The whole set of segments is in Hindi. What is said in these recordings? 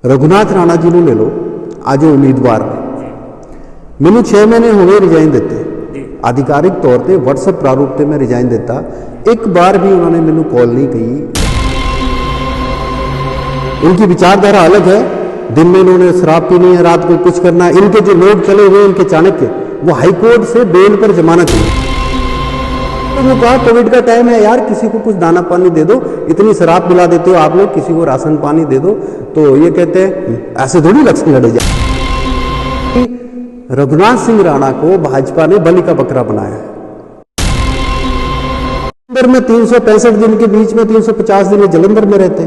रघुनाथ राणा जी ਨੂੰ ਲੈ ਲਓ ਅੱਜ ਉਹ ਉਮੀਦਵਾਰ ਨੇ। ਮੈਨੂੰ 6 ਮਹੀਨੇ ਹੋ ਗਏ ਰਿਜ਼ਾਈਨ ਦਿੱਤੇ, आधिकारिक तौर पे व्हाट्सएप प्रारूप से मैं रिजाइन देता, एक बार भी उन्होंने मैंने कॉल नहीं की। इनकी विचारधारा अलग है, दिन में इन्होंने शराब पीनी है, रात को कुछ करना है। इनके जो लोग चले हुए इनके चाणक्य, वो हाईकोर्ट से बेल पर जमानत है। तो वो कहा कोविड का टाइम है यार, किसी को कुछ दाना पानी दे दो, इतनी शराब पिला देते हो आप लोग, किसी को राशन पानी दे दो। तो ये कहते हैं ऐसे थोड़ी इलेक्शन लड़े जाए। रघुनाथ सिंह राणा को भाजपा ने बलि का बकरा बनाया है। जलंधर में 365 दिन के बीच में 350 दिन जलंधर में रहते,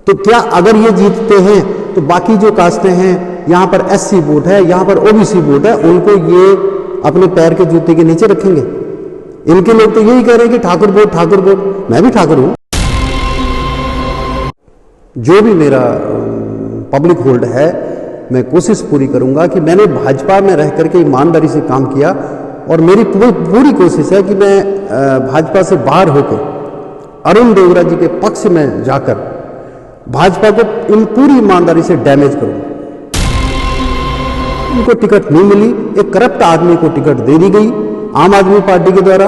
तो क्या अगर ये जीतते हैं तो बाकी जो कास्टें हैं, यहां पर एससी वोट है, यहां पर ओबीसी वोट है, उनको ये अपने पैर के जूते के नीचे रखेंगे। इनके लोग तो यही कह रहे हैं कि ठाकुर वोट, ठाकुर वोट। मैं भी ठाकुर हूं। जो भी मेरा पब्लिक होल्ड है, मैं कोशिश पूरी करूंगा कि मैंने भाजपा में रह करके ईमानदारी से काम किया, और मेरी पूरी कोशिश है कि मैं भाजपा से बाहर होकर अरुण देवरा जी के पक्ष में जाकर भाजपा को इन पूरी ईमानदारी से डैमेज करूंगा। उनको टिकट नहीं मिली, एक करप्ट आदमी को टिकट दे दी गई आम आदमी पार्टी के द्वारा।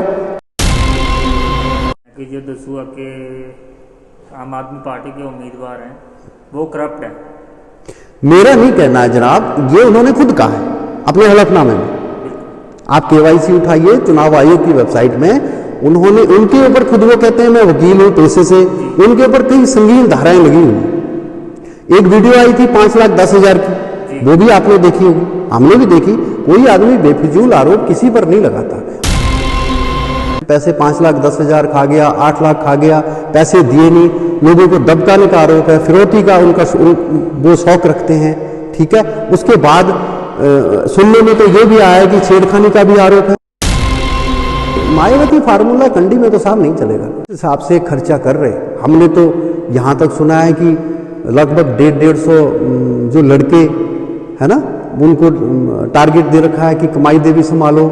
जो दसूआ के आम आदमी पार्टी के उम्मीदवार हैं वो करप्ट है, मेरा नहीं कहना है जनाब, ये उन्होंने खुद कहा है अपने हलफनामे में। आप केवाईसी उठाइए चुनाव आयोग की वेबसाइट में, उन्होंने उनके ऊपर खुद वो कहते हैं मैं वकील हूं पेशे से, उनके ऊपर कई संगीन धाराएं लगी हुई। एक वीडियो आई थी 5,10,000 की, वो भी आपने देखी होगी, हमने भी देखी। कोई आदमी बेफिजूल आरोप किसी पर नहीं लगाता। पैसे 5,10,000 खा गया, 8 लाख खा गया, पैसे दिए नहीं, लोगों को दबकाने का आरोप है, फिरौती का उनका वो शौक रखते हैं। ठीक है, उसके बाद सुनने में तो ये भी आया है कि छेड़खानी का भी आरोप है। मायावती फार्मूला कंडी में तो साफ नहीं चलेगा। इस हिसाब से खर्चा कर रहे, हमने तो यहां तक सुना है कि लगभग 150 जो लड़के है ना, उनको टारगेट दे रखा है कि कमाई देवी संभालो,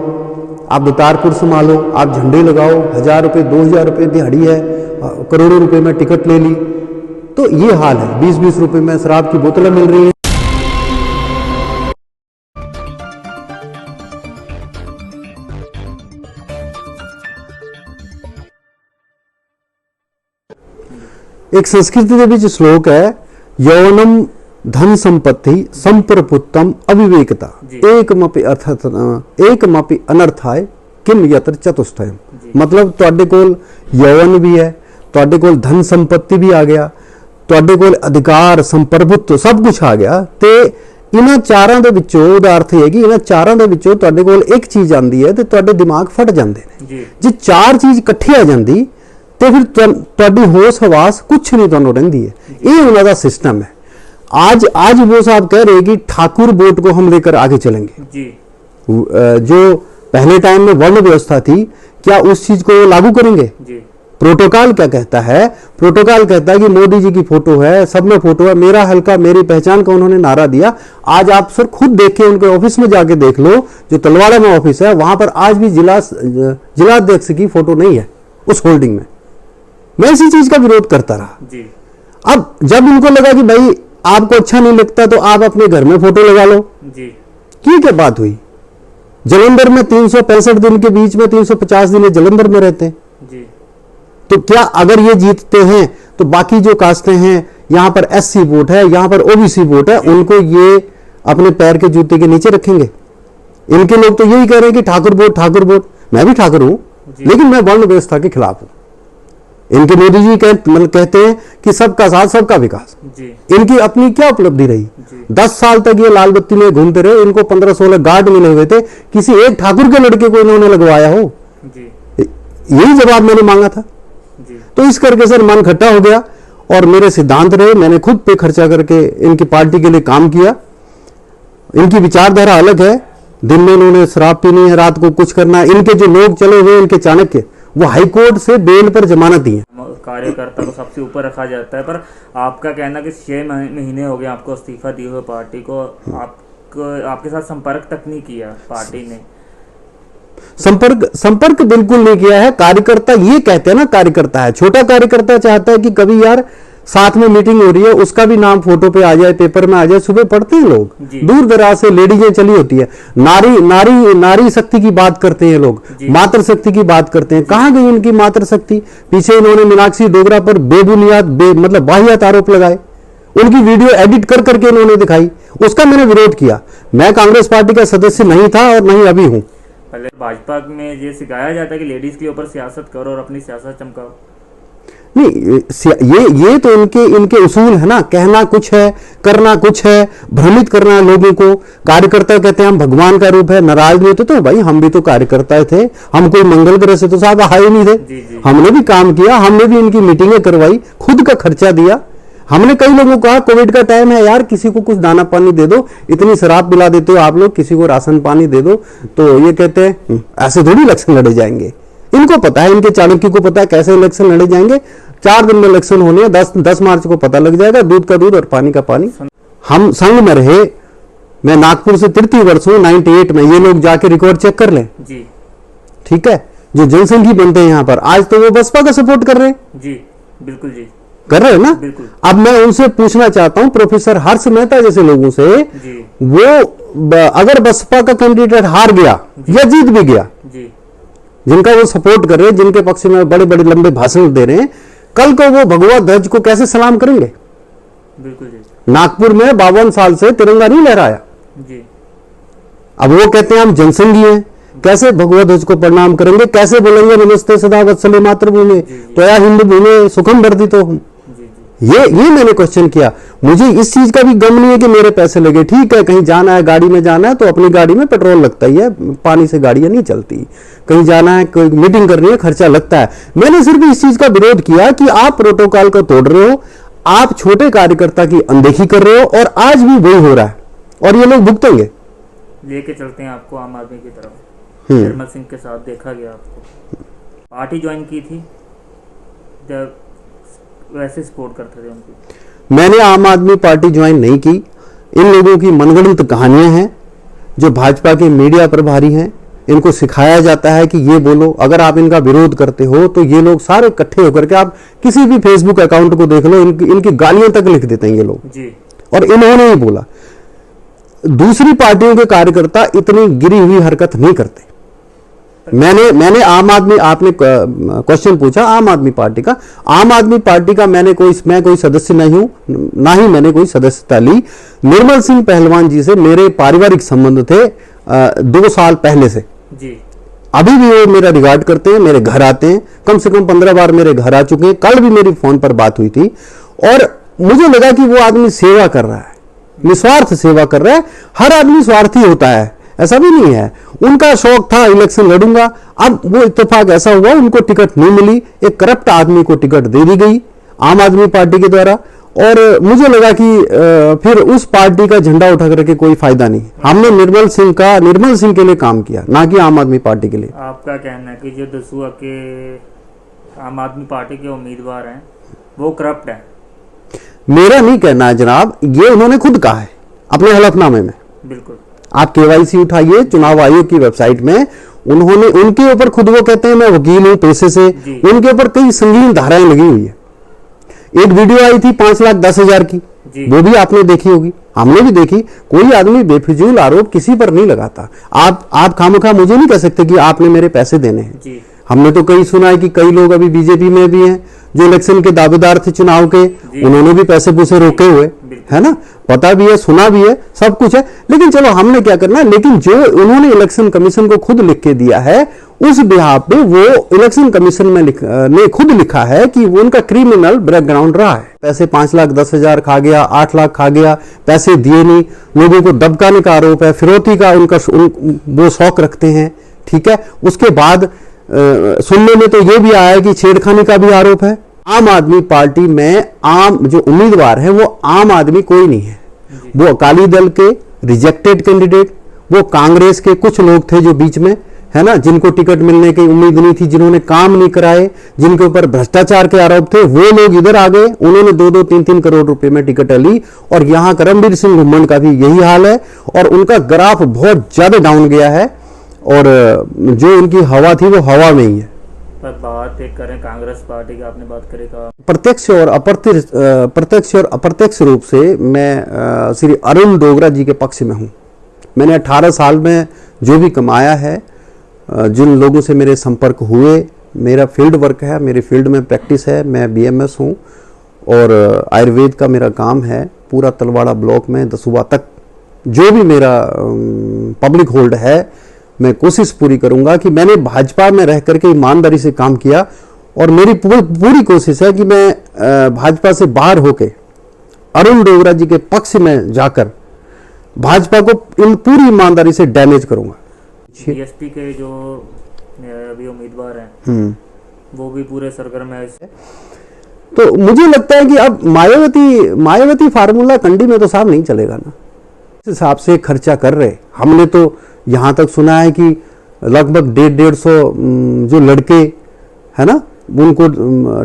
आप दातारपुर संभालो, आप झंडे लगाओ, 1,000 रुपये 2,000 रुपये दिहाड़ी है, करोड़ों रुपए में टिकट ले ली। तो ये हाल है, 20-20 रुपए में शराब की बोतलें मिल रही हैं। एक संस्कृत के बीच श्लोक है, यौवनम धन संपत्ति संप्रभुत्तम अविवेकता एकमपि अनर्थाय किम यत्र चतुष्टयम। मतलब तुहाडे कोल यौवन भी है, तुहाडे कोल धन संपत्ति भी आ गया, तुहाडे कोल अधिकार संप्रभुत्व सब कुछ आ गया, ते इन्हां चारां दे विचों ਉਹਦਾ अर्थ है कि इन्हां चारां दे विचों तुहाडे कोल एक चीज आंदी है ते तुहाडे दिमाग फट जांदे ने। जे चार चीज इकट्ठी आ जांदी तो फिर तुहाडी होश हवास कुछ नहीं तुहानूं रहिंदी है। ये उन्हां दा सिस्टम है। आज वो साहब कह रहे कि ठाकुर वोट को हम लेकर आगे चलेंगे जी। जो पहले टाइम में वर्ण व्यवस्था थी, क्या उस चीज को लागू करेंगे जी? प्रोटोकॉल क्या कहता है? प्रोटोकॉल कहता है कि मोदी जी की फोटो है, सब में फोटो है, मेरा हल्का मेरी पहचान का उन्होंने नारा दिया। आज आप सर खुद देखिए, उनके ऑफिस में जाके देख लो, जो तलवाड़ा में ऑफिस है, वहां पर आज भी जिलाध्यक्ष की फोटो नहीं है उस होल्डिंग में। मैं इसी चीज का विरोध करता रहा जी। अब जब उनको लगा कि भाई आपको अच्छा नहीं लगता तो आप अपने घर में फोटो लगा लो जी, की क्या बात हुई? जलंधर में 365 दिन के बीच में 350 दिन जलंधर में रहते जी। तो क्या अगर ये जीतते हैं तो बाकी जो कास्टें हैं, यहां पर एससी वोट है, यहां पर ओबीसी वोट है, उनको ये अपने पैर के जूते के नीचे रखेंगे। इनके लोग तो यही कह रहे हैं कि ठाकुर वोट, ठाकुर वोट। मैं भी ठाकुर हूं, लेकिन मैं वर्ण व्यवस्था के खिलाफ हूं। इनके मोदी जी कहते हैं कि सबका साथ सबका विकास जी। इनकी अपनी क्या उपलब्धि रही? 10 साल तक ये लाल बत्ती में घूमते रहे, इनको 15-16 गार्ड मिले हुए थे, किसी एक ठाकुर के लड़के को इन्होंने लगवाया हो जी। यही जवाब मैंने मांगा था जी। तो इस करके सर मन खट्टा हो गया, और मेरे सिद्धांत रहे, मैंने खुद पे खर्चा करके इनकी पार्टी के लिए काम किया। इनकी विचारधारा अलग है, दिन में इन्होंने शराब पीनी है, रात को कुछ करना है। इनके जो लोग चले हुए इनके चाणक्य, वो हाईकोर्ट से बेल पर जमानत दी है। कार्यकर्ता को सबसे ऊपर रखा जाता है, पर आपका कहना कि 6 महीने हो गए आपको इस्तीफा दिए हुए पार्टी को, आपके साथ संपर्क तक नहीं किया पार्टी ने? संपर्क बिल्कुल नहीं किया है। कार्यकर्ता ये कहते हैं ना, कार्यकर्ता है, छोटा कार्यकर्ता चाहता है कि कभी यार साथ में मीटिंग हो रही है, उसका भी नाम फोटो पे आ जाए, पेपर में आ जाए, सुबह पढ़ते हैं लोग, दूर दराज से लेडीजें चली होती है, नारी नारी नारी शक्ति की बात करते हैं लोग, मातृ शक्ति की बात करते हैं। कहां गई उनकी मातृ शक्ति? पीछे इन्होंने मीनाक्षी डोगरा पर बेबुनियाद मतलब वाहियात आरोप लगाए, उनकी वीडियो एडिट कर करके इन्होंने दिखाई, उसका मैंने विरोध किया। मैं कांग्रेस पार्टी का सदस्य नहीं था और नहीं अभी हूं। पहले भाजपा में ये सिखाया जाता है कि लेडीज के ऊपर सियासत करो और अपनी सियासत चमकाओ। नहीं, ये तो इनके उसूल है ना, कहना कुछ है, करना कुछ है, भ्रमित करना है लोगों को। कार्यकर्ता कहते हैं हम भगवान का रूप है, नाराज नहीं होते तो भाई हम भी तो कार्यकर्ता थे, हम कोई मंगल ग्रह से तो साहब आए नहीं थे। हमने भी काम किया, हमने भी इनकी मीटिंगें करवाई, खुद का खर्चा दिया। हमने कई लोगों को कहा कोविड का टाइम है यार, किसी को कुछ दाना पानी दे दो, इतनी शराब पिला देते हो आप लोग, किसी को राशन पानी दे दो। तो ये कहते हैं ऐसे थोड़ी इलेक्शन लड़े जाएंगे। इनको पता है, इनके चाणक्य को पता है कैसे इलेक्शन लड़े जाएंगे। 4 दिन में इलेक्शन होने हैं, 10 मार्च को पता लग जाएगा, दूध का दूध और पानी का पानी। हम संघ में रहे, मैं नागपुर से 33 वर्ष हूं, 98 में, ये लोग जाके रिकॉर्ड चेक कर लें जी, ठीक है। जो जनसंघी बनते हैं यहाँ पर, आज तो वो बसपा का सपोर्ट कर रहे हैं जी, बिल्कुल जी, कर रहे हैं ना। अब मैं उनसे पूछना चाहता हूं, प्रोफेसर हर्ष मेहता जैसे लोगों से, वो अगर बसपा का कैंडिडेट हार गया या जीत भी गया, जिनका वो सपोर्ट कर रहे हैं, जिनके पक्ष में बड़े बड़े लंबे भाषण दे रहे हैं, कल को वो भगवा ध्वज को कैसे सलाम करेंगे? बिल्कुल जी। नागपुर में 52 साल से तिरंगा नहीं लहराया जी। अब वो कहते हैं हम जनसंघी हैं, कैसे भगवा ध्वज को प्रणाम करेंगे? कैसे बोलेंगे नमस्ते सदा वत्सले मातृभूमि त्वया हिंदू भूमि सुखम वर्धितो हम? ये मैंने क्वेश्चन किया। मुझे इस चीज का भी गम नहीं है कि मेरे पैसे लगे, ठीक है, कहीं जाना है, गाड़ी में जाना है तो अपनी गाड़ी में पेट्रोल लगता ही है, पानी से गाड़ियां नहीं चलती। कहीं जाना है, कोई मीटिंग करनी है, खर्चा लगता है। मैंने सिर्फ इस चीज का विरोध किया कि आप प्रोटोकॉल को तोड़ रहे हो, आप छोटे कार्यकर्ता की अनदेखी कर रहे हो, और आज भी वही हो रहा है और ये लोग भुगतेंगे। लेके चलते हैं आपको आम आदमी की तरफ। निर्मल सिंह के साथ देखा गया आपको, पार्टी ज्वाइन की थी जब वैसे सपोर्ट करते थे उनकी। मैंने आम आदमी पार्टी ज्वाइन नहीं की। इन लोगों की मनगढ़ंत कहानियां हैं, जो भाजपा के मीडिया प्रभारी हैं, इनको सिखाया जाता है कि ये बोलो। अगर आप इनका विरोध करते हो तो ये लोग सारे इकट्ठे होकर के, आप किसी भी फेसबुक अकाउंट को देख लो, इनकी गालियां तक लिख देते हैं ये लोग जी। और इन्होंने ही बोला। दूसरी पार्टियों के कार्यकर्ता इतनी गिरी हुई हरकत नहीं करते। मैंने आम आदमी, आपने क्वेश्चन पूछा आम आदमी पार्टी का, आम आदमी पार्टी का मैं कोई सदस्य नहीं हूं, ना ही मैंने कोई सदस्यता ली। निर्मल सिंह पहलवान जी से मेरे पारिवारिक संबंध थे 2 साल पहले से जी। अभी भी वो मेरा रिगार्ड करते हैं, मेरे घर आते हैं, कम से कम 15 बार मेरे घर आ चुके हैं। कल भी मेरी फोन पर बात हुई थी और मुझे लगा कि वो आदमी सेवा कर रहा है, निस्वार्थ सेवा कर रहा है। हर आदमी स्वार्थी होता है, ऐसा भी नहीं है। उनका शौक था इलेक्शन लड़ूंगा, अब वो इत्तेफाक ऐसा हुआ उनको टिकट नहीं मिली, एक करप्ट आदमी को टिकट दे दी गई आम आदमी पार्टी के द्वारा, और मुझे लगा कि फिर उस पार्टी का झंडा उठा करके कोई फायदा नहीं। हमने निर्मल सिंह के लिए काम किया, ना कि आम आदमी पार्टी के लिए। आपका कहना है कि जो दसूआ के आम आदमी पार्टी के उम्मीदवार हैं वो करप्ट है? मेरा नहीं कहना है जनाब, ये उन्होंने खुद कहा है अपने हलफनामे में। बिल्कुल, आप KYC उठाइए चुनाव आयोग की वेबसाइट में, उन्होंने उनके ऊपर खुद वो कहते हैं मैं वकील हूं पेशे से, उनके ऊपर कई संगीन धाराएं लगी हुई है। एक वीडियो आई थी 5,10,000 की, वो भी आपने देखी होगी, हमने भी देखी। कोई आदमी बेफिजूल आरोप किसी पर नहीं लगाता। आप खामखा मुझे नहीं कह सकते कि आपने मेरे पैसे देने हैं। हमने तो कई सुना है कि कई लोग अभी बीजेपी में भी हैं जो इलेक्शन के दावेदार थे चुनाव के, उन्होंने भी पैसे पूसे रोके हुए, है ना, पता भी है, सुना भी है, सब कुछ है। लेकिन चलो हमने क्या करना, लेकिन जो उन्होंने इलेक्शन कमीशन को खुद लिख के दिया है, उस बिहाफ पे वो इलेक्शन कमीशन में ने खुद लिखा है कि वो उनका क्रिमिनल बैकग्राउंड रहा है। पैसे 5,10,000 खा गया, 8 लाख खा गया, पैसे दिए नहीं, लोगों को दबकाने का आरोप है, फिरौती का वो शौक रखते हैं। ठीक है, उसके बाद सुनने में तो ये भी आया है कि छेड़खानी का भी आरोप है। आम आदमी पार्टी में जो उम्मीदवार है वो आम आदमी कोई नहीं है, वो अकाली दल के रिजेक्टेड कैंडिडेट, वो कांग्रेस के कुछ लोग थे जो बीच में, है ना, जिनको टिकट मिलने की उम्मीद नहीं थी, जिन्होंने काम नहीं कराए, जिनके ऊपर भ्रष्टाचार के आरोप थे, वो लोग इधर आ गए, उन्होंने 2-2, 3-3 करोड़ रुपए में टिकट ली। और यहां करमबीर सिंह घुम्मन का भी यही हाल है, और उनका ग्राफ बहुत ज्यादा डाउन गया है, और जो उनकी हवा थी वो हवा में ही है। पर बात एक करें कांग्रेस पार्टी की, आपने बात करी का प्रत्यक्ष और अप्रत्यक्ष रूप से मैं श्री अरुण डोगरा जी के पक्ष में हूँ। मैंने 18 साल में जो भी कमाया है, जिन लोगों से मेरे संपर्क हुए, मेरा फील्ड वर्क है, मेरी फील्ड में प्रैक्टिस है, मैं बीएमएस हूँ और आयुर्वेद का मेरा काम है। पूरा तलवाड़ा ब्लॉक में दसुआ तक जो भी मेरा पब्लिक होल्ड है, मैं कोशिश पूरी करूंगा कि मैंने भाजपा में रह करके ईमानदारी से काम किया और मेरी पूरी कोशिश है कि मैं भाजपा से बाहर होके अरुण डोगरा जी के पक्ष में जाकर भाजपा को इन पूरी ईमानदारी से डैमेज करूंगा। बीएसपी के जो अभी उम्मीदवार हैं वो भी पूरे सरगर्म है इससे। तो मुझे लगता है कि अब मायावती फार्मूला कंडी में तो साहब नहीं चलेगा ना। इस हिसाब से खर्चा कर रहे, हमने तो यहाँ तक सुना है कि लगभग 150 जो लड़के है ना, उनको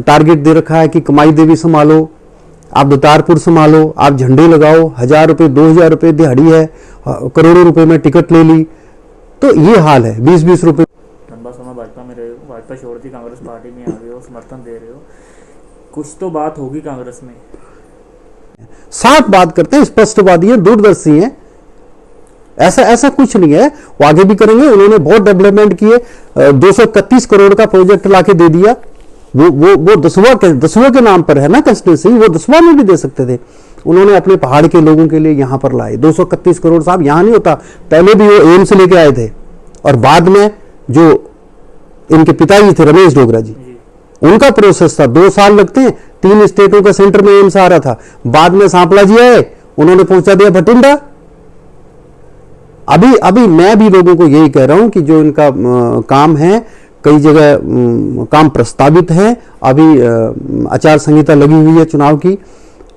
टारगेट दे रखा है कि कमाई देवी संभालो, आप दतारपुर संभालो, आप झंडे लगाओ, 1000 रुपये 2000 रुपये दिहाड़ी है, करोड़ों रुपए में टिकट ले ली। तो ये हाल है, 20-20 रुपए। लंबा समय भाजपा में रहे हो, भाजपा छोड़ दी, कांग्रेस पार्टी में आ गए हो, समर्थन दे रहे हो, कुछ तो बात होगी कांग्रेस में। साफ बात करते हैं, स्पष्टवादी है, दूरदर्शी है, ऐसा कुछ नहीं है। वो आगे भी करेंगे। उन्होंने बहुत डेवलपमेंट किए, 231 करोड़ का प्रोजेक्ट लाके दे दिया। वो दसवा के नाम पर है ना कंस्टिट्यूंसी, वो दसवा में भी दे सकते थे। उन्होंने अपने पहाड़ के लोगों के लिए यहां पर लाए 231 करोड़। साहब यहां नहीं होता, पहले भी वो एम्स लेके आए थे और बाद में जो इनके पिताजी थे रमेश डोगरा जी, उनका प्रोसेस था, 2 साल लगते हैं। 3 स्टेटों का सेंटर में एम्स आ रहा था, बाद में सांपला जी आए, उन्होंने पहुंचा दिया भटिंडा। अभी मैं भी लोगों को यही कह रहा हूं कि जो इनका काम है, कई जगह काम प्रस्तावित है, अभी आचार संहिता लगी हुई है चुनाव की,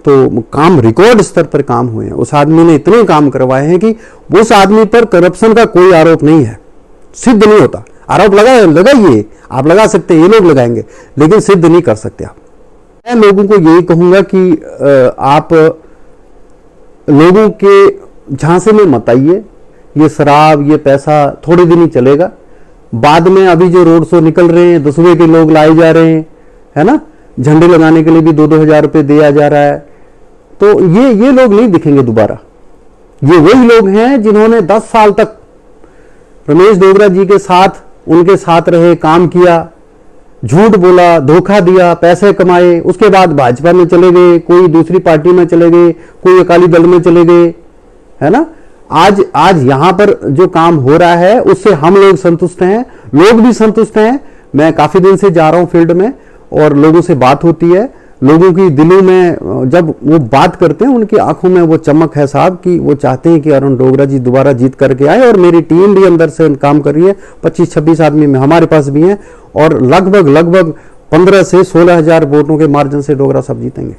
तो काम रिकॉर्ड स्तर पर काम हुए हैं। उस आदमी ने इतने काम करवाए हैं कि उस आदमी पर करप्शन का कोई आरोप नहीं है, सिद्ध नहीं होता। आरोप लगाइए, आप लगा सकते हैं, ये लोग लगाएंगे, लेकिन सिद्ध नहीं कर सकते आप। मैं लोगों को यही कहूंगा कि आप लोगों के झांसे में मत आइए। ये शराब, ये पैसा थोड़े दिन ही चलेगा, बाद में अभी जो रोड शो निकल रहे हैं, दसवे के लोग लाए जा रहे हैं, है ना, झंडे लगाने के लिए भी 2-2 हजार रुपये दिया जा रहा है। तो ये लोग नहीं दिखेंगे दोबारा। ये वही लोग हैं जिन्होंने 10 साल तक रमेश डोगरा जी के साथ, उनके साथ रहे, काम किया, झूठ बोला, धोखा दिया, पैसे कमाए, उसके बाद भाजपा में चले गए, कोई दूसरी पार्टी में चले गए, कोई अकाली दल में चले गए, है ना। आज यहां पर जो काम हो रहा है उससे हम लोग संतुष्ट हैं, लोग भी संतुष्ट हैं। मैं काफी दिन से जा रहा हूं फील्ड में और लोगों से बात होती है। लोगों की दिलों में जब वो बात करते हैं, उनकी आंखों में वो चमक है साहब कि वो चाहते हैं कि अरुण डोगरा जी दोबारा जीत करके आए। और मेरी टीम भी अंदर से काम कर रही है, 25-26 आदमी में हमारे पास भी हैं और लगभग 15 से 16 हजार वोटों के मार्जिन से डोगरा साहब जीतेंगे।